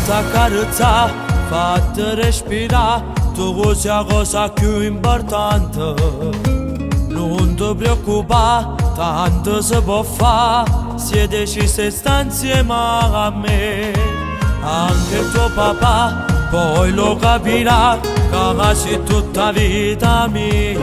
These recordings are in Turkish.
Quanta carezza fatta respirare, tu sei la cosa più importante. Non ti preoccupare, tanto si può fare, se decisi sta insieme a me. Anche tuo papà poi lo capirà, che sei tutta vita mia.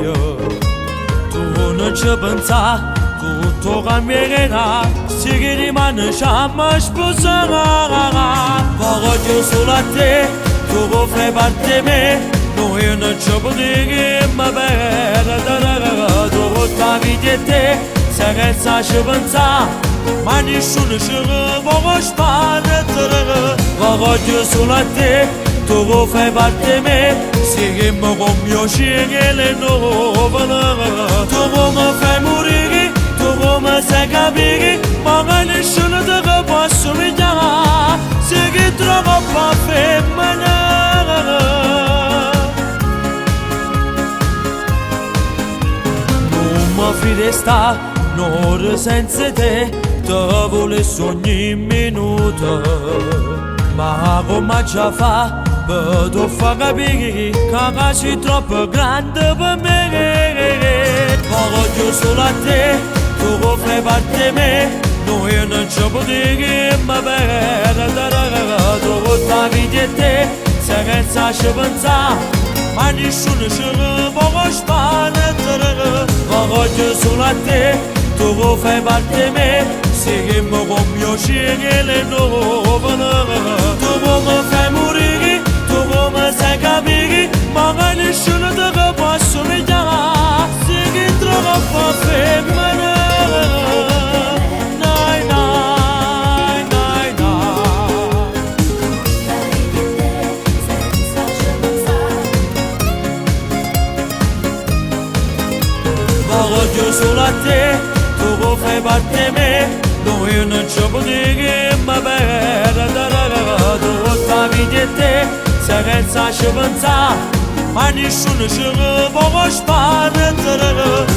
Tu non ci pensa, tutto cambierà, se che rimane jamais sposerà. Voglio solo a te, tu fai parte di me, noi non ci potremo perdere. Tutta la vita di te, se che ci pensa, ma nessuno ci vuole sparare. Voglio solo a te, tu fai parte di me, se che mi compiace le nuove. Tu mi fai morire, tu mi sai capire, ma nessuno ti può somigliare, se che trovo pa' femmina. Non mi fide sta, un'ora senza te, ti volessi ogni minuto, ma come già fa? Tu fa capire che sei troppo grande per me. Voglio solo a te, tu fai parte di me, noi non ci potremo perdere. Tutta la vita di te, se che ci pensa, ma nessuno ci vuole sparare. Voglio solo a te, tu fai parte di me, se che mi compiace le nuove. Tu mi fai morire, tu mi sai capire, ma nessuno ti può somigliare, se che troppo femmina. Nai, nai, nai, nai. Voglio solo a te, tu fai parte di me, noi non ci potremo perdere. Tutta la vita di te, se che ci pensa, ma nessuno ci vuole sparare.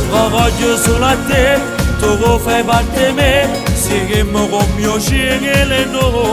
Voglio solo a te, tu fai parte di me, se che mi compiace le nuove.